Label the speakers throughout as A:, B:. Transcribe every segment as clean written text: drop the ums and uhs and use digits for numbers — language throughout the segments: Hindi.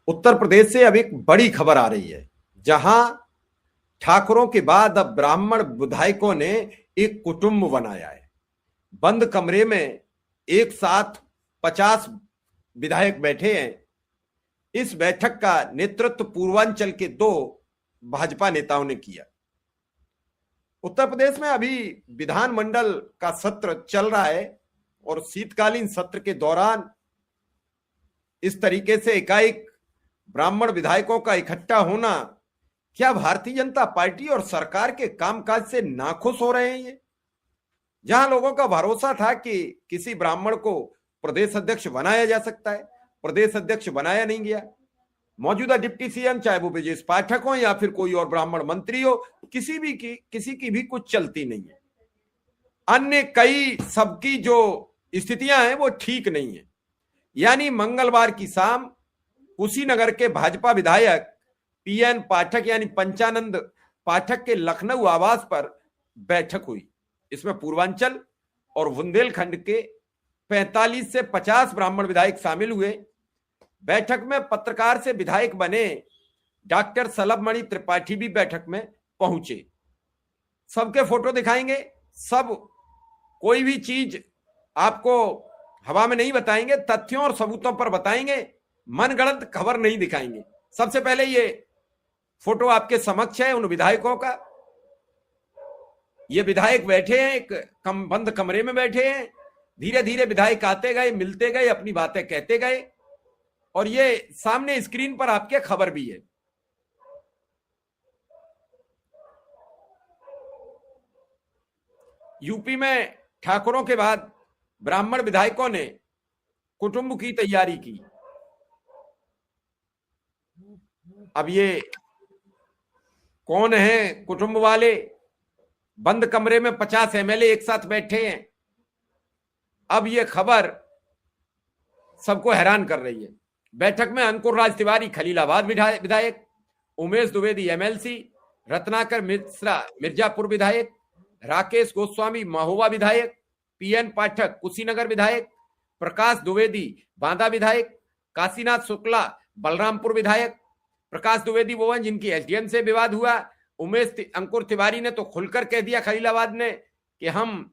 A: उत्तर प्रदेश से अब एक बड़ी खबर आ रही है, जहां ठाकुरों के बाद अब ब्राह्मण विधायकों ने एक कुटुंब बनाया है। बंद कमरे में एक साथ 50 विधायक बैठे हैं। इस बैठक का नेतृत्व पूर्वांचल के 2 भाजपा नेताओं ने किया। उत्तर प्रदेश में अभी विधानमंडल का सत्र चल रहा है और शीतकालीन सत्र के दौरान इस तरीके से एकाएक ब्राह्मण विधायकों का इकट्ठा होना, क्या भारतीय जनता पार्टी और सरकार के कामकाज से नाखुश हो रहे हैं? ये जहां लोगों का भरोसा था कि किसी ब्राह्मण को प्रदेश अध्यक्ष बनाया जा सकता है, प्रदेश अध्यक्ष बनाया नहीं गया। मौजूदा डिप्टी सीएम, चाहे वो ब्रजेश पाठक हो या फिर कोई और ब्राह्मण मंत्री हो, किसी की भी कुछ चलती नहीं है। अन्य कई सबकी जो स्थितियां हैं वो ठीक नहीं है। यानी मंगलवार की शाम कुशीनगर के भाजपा विधायक पीएन पाठक यानी पंचानंद पाठक के लखनऊ आवास पर बैठक हुई। इसमें पूर्वांचल और बुंदेलखंड के 45 से 50 ब्राह्मण विधायक शामिल हुए। बैठक में पत्रकार से विधायक बने डॉक्टर सलभमणि त्रिपाठी भी बैठक में पहुंचे। सबके फोटो दिखाएंगे, सब कोई भी चीज आपको हवा में नहीं बताएंगे, तथ्यों और सबूतों पर बताएंगे, मनगढ़ंत खबर नहीं दिखाएंगे। सबसे पहले ये फोटो आपके समक्ष है उन विधायकों का। ये विधायक बैठे हैं, एक बंद कमरे में बैठे हैं। धीरे धीरे विधायक आते गए, मिलते गए, अपनी बातें कहते गए और ये सामने स्क्रीन पर आपके खबर भी है। यूपी में ठाकुरों के बाद ब्राह्मण विधायकों ने कुटुंब की तैयारी की। अब ये कौन है कुटुंब वाले? बंद कमरे में 50 एमएलए एक साथ बैठे हैं। अब ये खबर सबको हैरान कर रही है। बैठक में अंकुर राज तिवारी खलीलाबाद विधायक, उमेश द्विवेदी एमएलसी, रत्नाकर मिश्रा मिर्जापुर विधायक, राकेश गोस्वामी महोबा विधायक, पीएन पाठक कुशीनगर विधायक, प्रकाश द्विवेदी बांदा विधायक, काशीनाथ शुक्ला बलरामपुर विधायक, प्रकाश द्विवेदी वो हैं जिनकी एसडीएम से विवाद हुआ। अंकुर तिवारी ने तो खुलकर कह दिया खलीलाबाद ने कि हम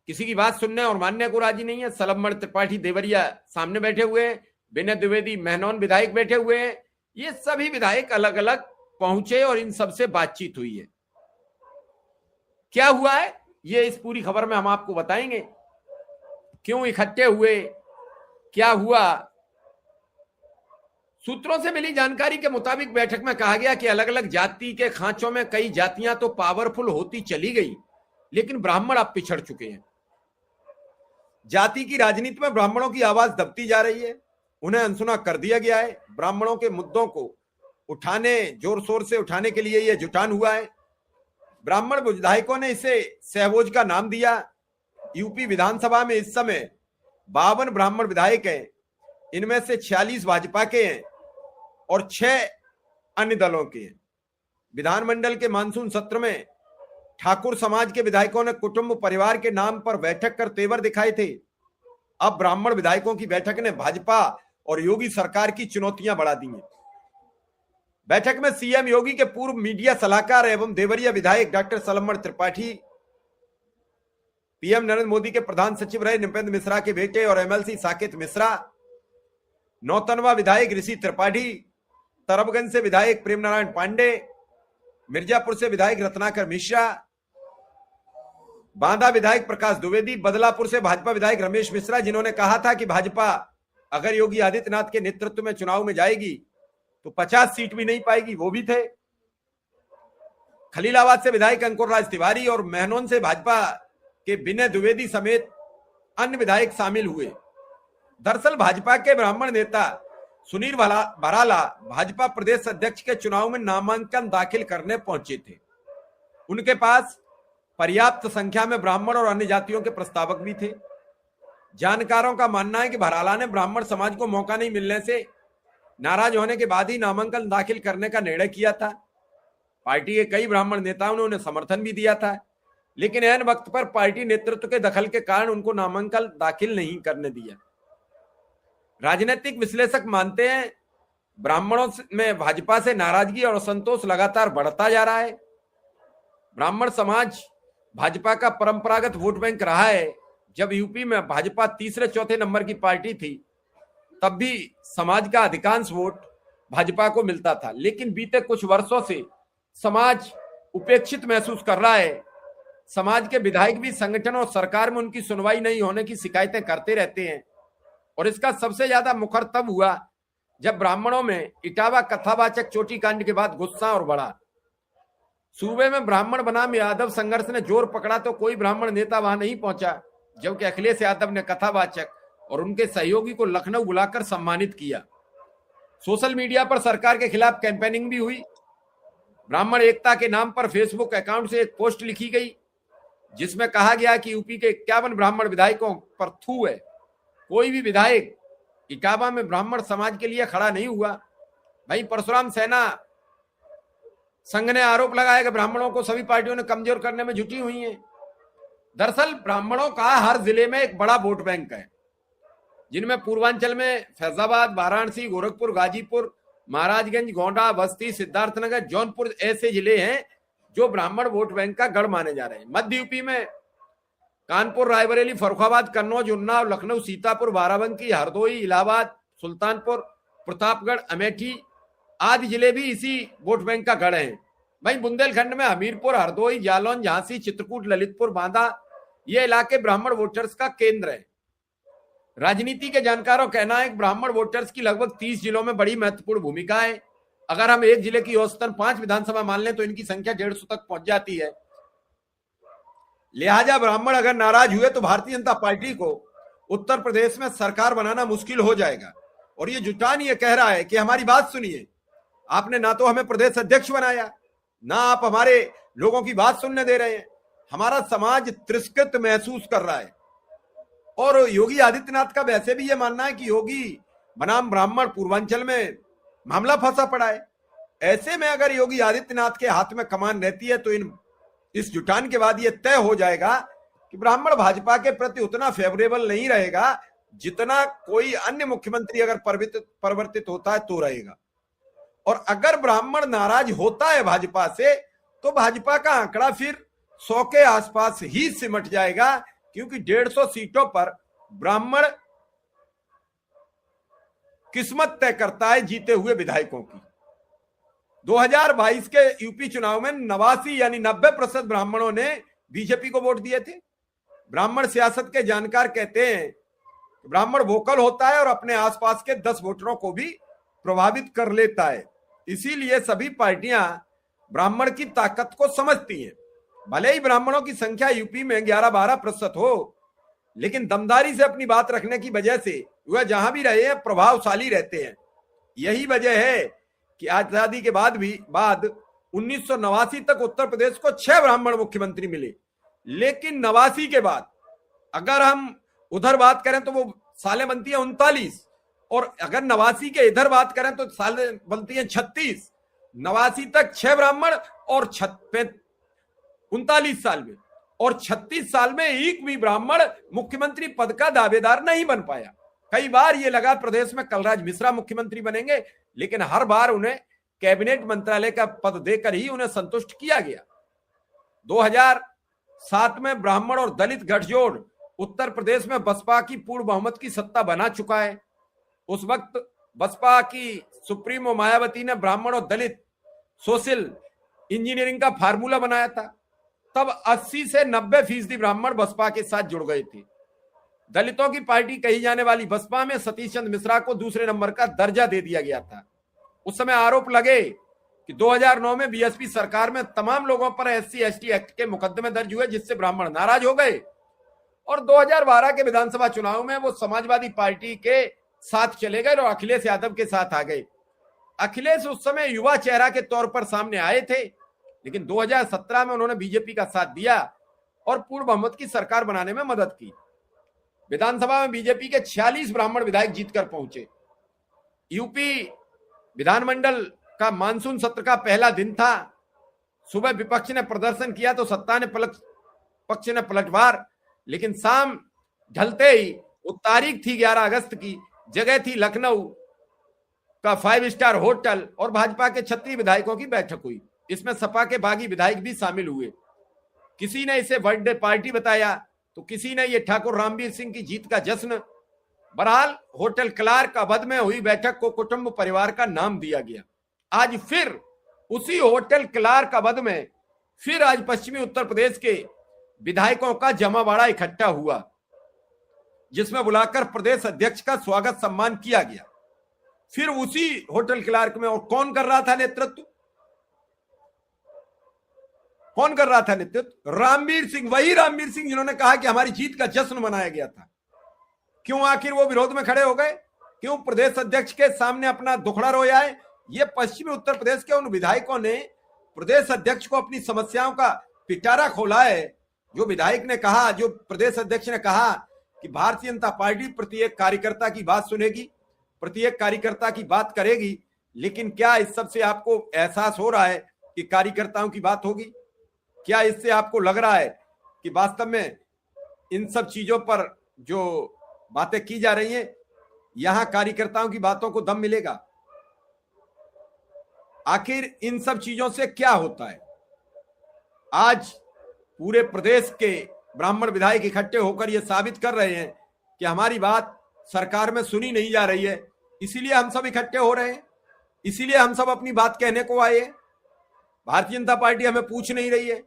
A: किसी की बात सुनने और मानने को राजी नहीं है। सलभमणि त्रिपाठी देवरिया सामने बैठे हुए हैं, विनय द्विवेदी मेहनौन विधायक बैठे हुए हैं। ये सभी विधायक अलग अलग पहुंचे और इन सबसे बातचीत हुई है। क्या हुआ है ये इस पूरी खबर में हम आपको बताएंगे। क्यों इकट्ठे हुए, क्या हुआ। सूत्रों से मिली जानकारी के मुताबिक बैठक में कहा गया कि अलग अलग जाति के खांचों में कई जातियां तो पावरफुल होती चली गई, लेकिन ब्राह्मण अब पिछड़ चुके हैं। जाति की राजनीति में ब्राह्मणों की आवाज दबती जा रही है, उन्हें अनसुना कर दिया गया है। ब्राह्मणों के मुद्दों को उठाने, जोर शोर से उठाने के लिए यह जुटान हुआ है। ब्राह्मण विधायकों ने इसे सहभोज का नाम दिया। यूपी विधानसभा में इस समय 52 ब्राह्मण विधायक हैं। इनमें से 46 भाजपा के हैं और 6 अन्य दलों के हैं। विधानमंडल के मानसून सत्र में ठाकुर समाज के विधायकों ने कुटुंब परिवार के नाम पर बैठक कर तेवर दिखाए थे। अब ब्राह्मण विधायकों की बैठक ने भाजपा और योगी सरकार की चुनौतियां बढ़ा दी हैं। बैठक में सीएम योगी के पूर्व मीडिया सलाहकार एवं देवरिया विधायक डॉक्टर सलभमणि त्रिपाठी, पीएम नरेंद्र मोदी के प्रधान सचिव रहे नृपेंद्र मिश्रा के बेटे और एमएलसी साकेत मिश्रा, नौतनवा विधायक ऋषि त्रिपाठी, तरबगंज से विधायक प्रेम नारायण पांडे, मिर्जापुर से विधायक रत्नाकर मिश्रा, बांदा विधायक प्रकाश द्विवेदी, बदलापुर से भाजपा विधायक रमेश मिश्रा, जिन्होंने कहा था कि भाजपा अगर योगी आदित्यनाथ के नेतृत्व में चुनाव में जाएगी तो 50 सीट भी नहीं पाएगी, वो भी थे। खलीलाबाद से विधायक अंकुर राज तिवारी और मेहनौन से भाजपा के विनय द्विवेदी समेत अन्य विधायक शामिल हुए। दरअसल भाजपा के ब्राह्मण नेता सुनील भराला भाजपा प्रदेश अध्यक्ष के चुनाव में नामांकन दाखिल करने पहुंचे थे। उनके पास पर्याप्त संख्या में ब्राह्मण और अन्य जातियों के प्रस्तावक भी थे। जानकारों का मानना है कि भराला ने ब्राह्मण समाज को मौका नहीं मिलने से नाराज होने के बाद ही नामांकन दाखिल करने का निर्णय किया था। पार्टी के कई ब्राह्मण नेताओं ने उन्हें समर्थन भी दिया था, लेकिन ऐन वक्त पर पार्टी नेतृत्व के दखल के कारण उनको नामांकन दाखिल नहीं करने दिया। राजनीतिक विश्लेषक मानते हैं ब्राह्मणों में भाजपा से नाराजगी और असंतोष लगातार बढ़ता जा रहा है। ब्राह्मण समाज भाजपा का परंपरागत वोट बैंक रहा है। जब यूपी में भाजपा तीसरे चौथे नंबर की पार्टी थी तब भी समाज का अधिकांश वोट भाजपा को मिलता था, लेकिन बीते कुछ वर्षों से समाज उपेक्षित महसूस कर रहा है। समाज के विधायक भी संगठन और सरकार में उनकी सुनवाई नहीं होने की शिकायतें करते रहते हैं, और इसका सबसे ज्यादा मुखर तब हुआ जब ब्राह्मणों में इटावा कथावाचक चोटी कांड के बाद गुस्सा और बढ़ा। सूबे में ब्राह्मण बनाम यादव संघर्ष ने जोर पकड़ा तो कोई ब्राह्मण नेता वहां नहीं पहुंचा, जबकि अखिलेश यादव ने कथावाचक और उनके सहयोगी को लखनऊ बुलाकर सम्मानित किया। सोशल मीडिया पर सरकार के खिलाफ कैंपेनिंग भी हुई। ब्राह्मण एकता के नाम पर फेसबुक अकाउंट से एक पोस्ट लिखी गई जिसमें कहा गया कि यूपी के 51 ब्राह्मण विधायकों पर थू है। कोई भी विधायक इटावा में ब्राह्मण समाज के लिए खड़ा नहीं हुआ। भाई परशुराम सेना संघ ने आरोप लगाया कि ब्राह्मणों को सभी पार्टियों ने कमजोर करने में जुटी हुई हैं। दरअसल ब्राह्मणों का हर जिले में एक बड़ा वोट बैंक है, जिनमें पूर्वांचल में फैजाबाद, वाराणसी, गोरखपुर, गाजीपुर, महाराजगंज, गोंडा, बस्ती, सिद्धार्थनगर, जौनपुर ऐसे जिले हैं जो ब्राह्मण वोट बैंक का गढ़ माने जा रहे हैं। मध्य यूपी में कानपुर, रायबरेली, फर्रुखाबाद, कन्नौज, उन्नाव, लखनऊ, सीतापुर, बाराबंकी, हरदोई, इलाहाबाद, सुल्तानपुर, प्रतापगढ़, अमेठी आदि जिले भी इसी वोट बैंक का गढ़ है। वहीं बुंदेलखंड में हमीरपुर, हरदोई, जालौन, झांसी, चित्रकूट, ललितपुर, बांदा ये इलाके ब्राह्मण वोटर्स का केंद्र है। राजनीति के जानकारों का कहना है कि ब्राह्मण वोटर्स की लगभग 30 जिलों में बड़ी महत्वपूर्ण भूमिका है। अगर हम एक जिले की औसतन 5 विधानसभा मान लें तो इनकी संख्या 150 तक पहुंच जाती है। लिहाजा ब्राह्मण अगर नाराज हुए तो भारतीय जनता पार्टी को उत्तर प्रदेश में सरकार बनाना मुश्किल हो जाएगा। और ये जुटान ये कह रहा है कि हमारी बात सुनिए, आपने ना तो हमें प्रदेश अध्यक्ष बनाया, ना आप हमारे लोगों की बात सुनने दे रहे हैं। हमारा समाज तिरस्कृत महसूस कर रहा है। और योगी आदित्यनाथ का वैसे भी यह मानना है कि योगी बनाम ब्राह्मण पूर्वांचल में मामला फंसा पड़ा है। ऐसे में अगर योगी आदित्यनाथ के हाथ में कमान रहती है तो इस जुटान के बाद यह तय हो जाएगा कि ब्राह्मण भाजपा के प्रति उतना फेवरेबल नहीं रहेगा जितना कोई अन्य मुख्यमंत्री अगर परिवर्तित होता है तो रहेगा। और अगर ब्राह्मण नाराज होता है भाजपा से तो भाजपा का आंकड़ा फिर 100 के आसपास ही सिमट जाएगा, क्योंकि 150 सीटों पर ब्राह्मण किस्मत तय करता है जीते हुए विधायकों की। 2022 के यूपी चुनाव में 89 यानी 90% ब्राह्मणों ने बीजेपी को वोट दिए थे। ब्राह्मण सियासत के जानकार कहते हैं ब्राह्मण वोकल होता है और अपने आसपास के 10 वोटरों को भी प्रभावित कर लेता है। इसीलिए सभी पार्टियां ब्राह्मण की ताकत को समझती हैं। भले ही ब्राह्मणों की संख्या यूपी में 11-12% हो, लेकिन दमदारी से अपनी बात रखने की वजह से वह जहां भी रहे हैं प्रभावशाली रहते हैं। यही वजह है कि आजादी के बाद 1989 तक उत्तर प्रदेश को 6 ब्राह्मण मुख्यमंत्री मिले। लेकिन 89 के बाद अगर हम उधर बात करें तो वो सालें बनती है 39, और अगर 89 के इधर बात करें तो सालें बनती है 36। 89 तक 6 ब्राह्मण और 39 साल में और 36 साल में एक भी ब्राह्मण मुख्यमंत्री पद का दावेदार नहीं बन पाया। कई बार ये लगा प्रदेश में कलराज मिश्रा मुख्यमंत्री बनेंगे, लेकिन हर बार उन्हें कैबिनेट मंत्रालय का पद देकर ही उन्हें संतुष्ट किया गया। 2007 में ब्राह्मण और दलित गठजोड़ उत्तर प्रदेश में बसपा की पूर्ण बहुमत की सत्ता बना चुका है। उस वक्त बसपा की सुप्रीमो मायावती ने ब्राह्मण और दलित सोशल इंजीनियरिंग का फार्मूला बनाया था। तब 80 से 90% ब्राह्मण बसपा के साथ जुड़ गए थे। दलितों की पार्टी कही जाने वाली बसपा में सतीश चंद्र मिश्रा को दूसरे नंबर का दर्जा दे दिया गया था। उस समय आरोप लगे कि 2009 में बीएसपी सरकार में तमाम लोगों पर SC/ST एक्ट के मुकदमे दर्ज हुए, जिससे ब्राह्मण नाराज हो गए और 2012 के विधानसभा चुनाव में वो समाजवादी पार्टी के साथ चले गए और अखिलेश यादव के साथ आ गए। अखिलेश उस समय युवा चेहरा के तौर पर सामने आए थे, लेकिन 2017 में उन्होंने बीजेपी का साथ दिया और पूर्ण बहुमत की सरकार बनाने में मदद की। विधानसभा में बीजेपी के 46 ब्राह्मण विधायक जीतकर पहुंचे। यूपी विधानमंडल का मानसून सत्र का पहला दिन था। सुबह विपक्ष ने प्रदर्शन किया तो सत्ता ने पक्ष ने पलटवार, लेकिन शाम ढलते ही वो तारीख थी 11 अगस्त की, जगह थी लखनऊ का 5 स्टार होटल और भाजपा के 36 विधायकों की बैठक हुई। इसमें सपा के बागी विधायक भी शामिल हुए। किसी ने इसे बर्थडे पार्टी बताया तो किसी ने ये ठाकुर रामवीर सिंह की जीत का जश्न। बहरहाल होटल क्लार्क अवध में हुई बैठक को कुटुंब परिवार का नाम दिया गया। आज फिर उसी होटल क्लार्क अवध में फिर आज पश्चिमी उत्तर प्रदेश के विधायकों का जमावाड़ा इकट्ठा हुआ, जिसमें बुलाकर प्रदेश अध्यक्ष का स्वागत सम्मान किया गया। फिर उसी होटल क्लार्क में और कौन कर रहा था नेतृत्व? कौन कर रहा था नेतृत्व? रामवीर सिंह, वही रामवीर सिंह जिन्होंने कहा कि हमारी जीत का जश्न मनाया गया था। क्यों आखिर वो विरोध में खड़े हो गए? क्यों प्रदेश अध्यक्ष के सामने अपना दुखड़ा रोया है? ये पश्चिमी उत्तर प्रदेश के उन विधायकों ने प्रदेश अध्यक्ष को अपनी समस्याओं का पिटारा खोला है। जो विधायक ने कहा, जो प्रदेश अध्यक्ष ने कहा कि भारतीय जनता पार्टी प्रत्येक कार्यकर्ता की बात सुनेगी, प्रत्येक कार्यकर्ता की बात करेगी, लेकिन क्या इस सब से आपको एहसास हो रहा है कि कार्यकर्ताओं की बात होगी? क्या इससे आपको लग रहा है कि वास्तव में इन सब चीजों पर जो बातें की जा रही हैं, यहां कार्यकर्ताओं की बातों को दम मिलेगा? आखिर इन सब चीजों से क्या होता है? आज पूरे प्रदेश के ब्राह्मण विधायक इकट्ठे होकर यह साबित कर रहे हैं कि हमारी बात सरकार में सुनी नहीं जा रही है, इसीलिए हम सब इकट्ठे हो रहे हैं, इसीलिए हम सब अपनी बात कहने को आए हैं। भारतीय जनता पार्टी हमें पूछ नहीं रही है,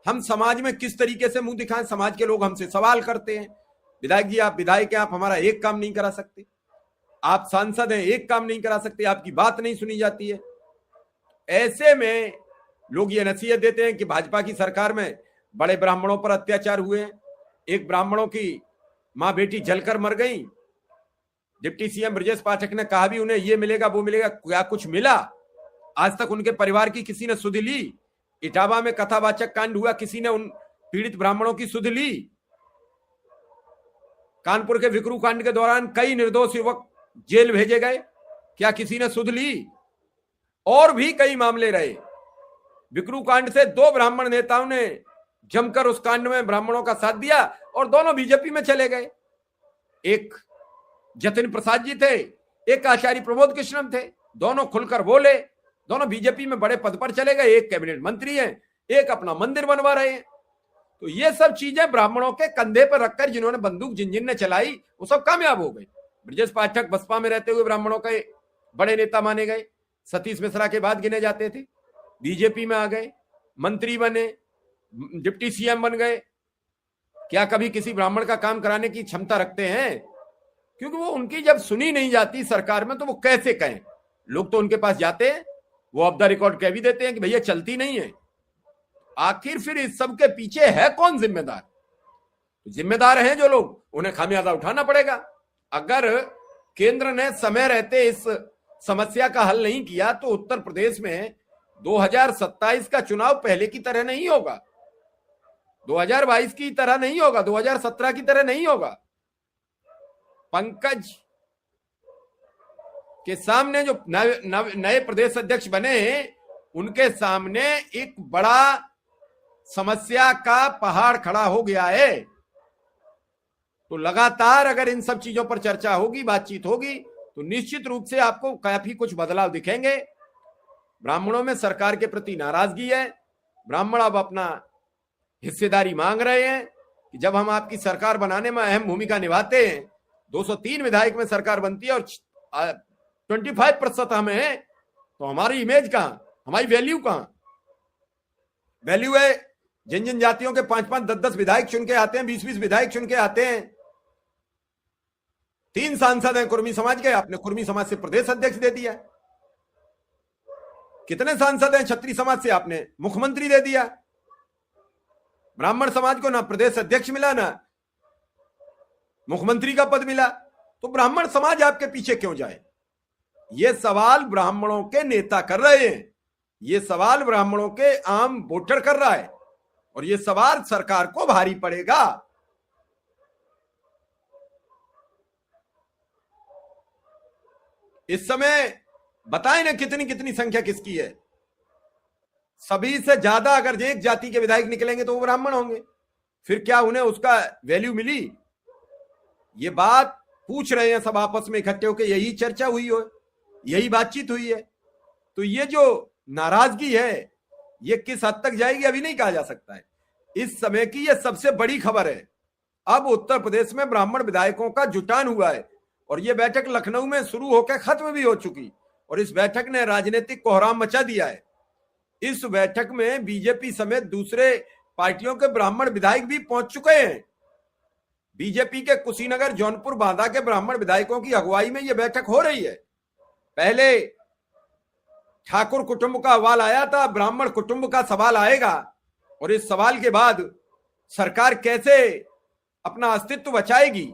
A: हम समाज में किस तरीके से मुंह दिखाएं। समाज के लोग हमसे सवाल करते हैं, विधायक जी आप विधायक हैं, आप हमारा एक काम नहीं करा सकते, आप सांसद हैं, एक काम नहीं करा सकते, आपकी बात नहीं सुनी जाती है। ऐसे में लोग ये नसीहत देते हैं कि भाजपा की सरकार में बड़े ब्राह्मणों पर अत्याचार हुए हैं। एक ब्राह्मणों की मां बेटी जलकर मर गई। डिप्टी सीएम ब्रजेश पाठक ने कहा भी उन्हें ये मिलेगा वो मिलेगा, क्या कुछ मिला? आज तक उनके परिवार की किसी ने सुध ली? इटावा में कथावाचक कांड हुआ, किसी ने उन पीड़ित ब्राह्मणों की सुध ली? कानपुर के विक्रू कांड के दौरान कई निर्दोष युवक जेल भेजे गए, क्या किसी ने सुध ली? और भी कई मामले रहे। विक्रू कांड से 2 ब्राह्मण नेताओं ने जमकर उस कांड में ब्राह्मणों का साथ दिया और दोनों बीजेपी में चले गए। एक जतिन प्रसाद जी थे, एक आचार्य प्रमोद कृष्णम थे, दोनों खुलकर बोले, दोनों बीजेपी में बड़े पद पर चले गए। एक कैबिनेट मंत्री हैं, एक अपना मंदिर बनवा रहे हैं। तो ये सब चीजें ब्राह्मणों के कंधे पर रखकर जिन्होंने बंदूक जिन ने चलाई वो सब कामयाब हो गए। ब्रजेश पाठक बसपा में रहते हुए ब्राह्मणों के बड़े नेता माने गए, सतीश मिश्रा के बाद गिने जाते थे, बीजेपी में आ गए, मंत्री बने, डिप्टी सीएम बन गए। क्या कभी किसी ब्राह्मण का काम कराने की क्षमता रखते हैं? क्योंकि वो उनकी जब सुनी नहीं जाती सरकार में तो वो कैसे कहें? लोग तो उनके पास जाते हैं, वो ऑफ द रिकॉर्ड कह भी देते हैं कि भैया चलती नहीं है। आखिर फिर इस सब के पीछे है कौन जिम्मेदार? जिम्मेदार हैं जो लोग, उन्हें खामियाजा उठाना पड़ेगा। अगर केंद्र ने समय रहते इस समस्या का हल नहीं किया तो उत्तर प्रदेश में 2027 का चुनाव पहले की तरह नहीं होगा, 2022 की तरह नहीं होगा, 2017 की तरह नहीं होगा। पंकज के सामने जो नए प्रदेश अध्यक्ष बने हैं उनके सामने एक बड़ा समस्या का पहाड़ खड़ा हो गया है। तो लगातार अगर इन सब चीजों पर चर्चा होगी, बातचीत होगी, तो निश्चित रूप से आपको काफी कुछ बदलाव दिखेंगे। ब्राह्मणों में सरकार के प्रति नाराजगी है, ब्राह्मण अब अपना हिस्सेदारी मांग रहे हैं कि जब हम आपकी सरकार बनाने में अहम भूमिका निभाते हैं, 203 विधायक में सरकार बनती है और 25% हमें है, तो हमारी इमेज कहां, हमारी वैल्यू कहां? वैल्यू है जिन जिन जातियों के 5-5, 10-10 विधायक चुन के आते हैं, 20-20 विधायक चुन के आते हैं। 3 सांसद हैं कुर्मी समाज के, आपने कुर्मी समाज से प्रदेश अध्यक्ष दे दिया। कितने सांसद हैं क्षत्रिय समाज से, आपने मुख्यमंत्री दे दिया। ब्राह्मण समाज को ना प्रदेश अध्यक्ष मिला ना मुख्यमंत्री का पद मिला, तो ब्राह्मण समाज आपके पीछे क्यों जाए? यह सवाल ब्राह्मणों के नेता कर रहे हैं, यह सवाल ब्राह्मणों के आम वोटर कर रहा है, और यह सवाल सरकार को भारी पड़ेगा। इस समय बताएं ना कितनी कितनी संख्या किसकी है? सभी से ज्यादा अगर एक जाति के विधायक निकलेंगे तो वो ब्राह्मण होंगे, फिर क्या उन्हें उसका वैल्यू मिली? ये बात पूछ रहे हैं सब आपस में इकट्ठे होकर, यही चर्चा हुई हो, यही बातचीत हुई है। तो ये जो नाराजगी है ये किस हद तक जाएगी अभी नहीं कहा जा सकता है। इस समय की ये सबसे बड़ी खबर है। अब उत्तर प्रदेश में ब्राह्मण विधायकों का जुटान हुआ है और ये बैठक लखनऊ में शुरू होकर खत्म भी हो चुकी और इस बैठक ने राजनीतिक कोहराम मचा दिया है। इस बैठक में बीजेपी समेत दूसरे पार्टियों के ब्राह्मण विधायक भी पहुंच चुके हैं। बीजेपी के कुशीनगर, जौनपुर, बांदा के ब्राह्मण विधायकों की अगुवाई में यह बैठक हो रही है। पहले ठाकुर कुटुंब का सवाल आया था, ब्राह्मण कुटुंब का सवाल आएगा और इस सवाल के बाद सरकार कैसे अपना अस्तित्व बचाएगी